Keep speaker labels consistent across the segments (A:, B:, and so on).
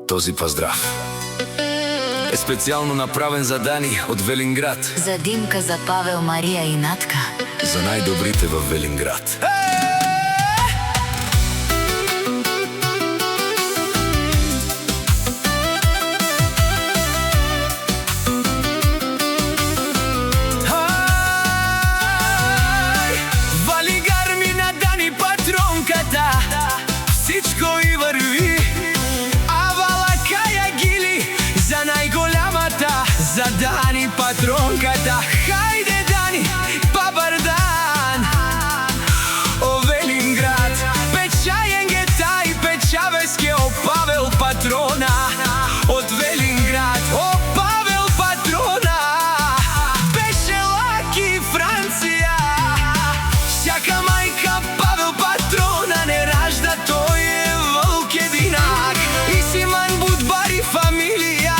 A: Този поздрав е специјално направен за Дани од Велинград.
B: За Димка, за Павел, Марија и Натка.
A: За најдобрите во Велинград.
C: Вали гарми на Дани патронката, всичко и върви. За Дани патронката, хајде Дани, пабар дан. О Велинград, печајен ге тај, печавеске о Павел патрона. Од Велинград, о Павел патрона. Беше лаки Франција, всяка мајка Павел патрона не ражда, тој е вълк единак. И Симан Будбари фамилија.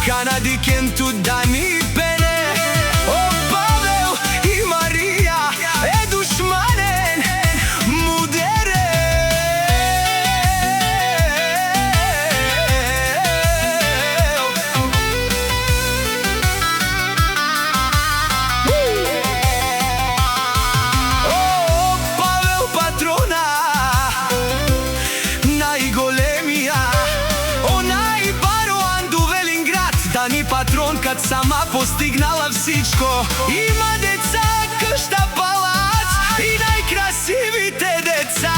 C: Канадикенту Дани пене, о Павел и Марија е душманен, мудерен. О Павел патрона, најголемија, Дани патронката сама постигнала всичко. Има деца, къща, палац и најкрасивите деца.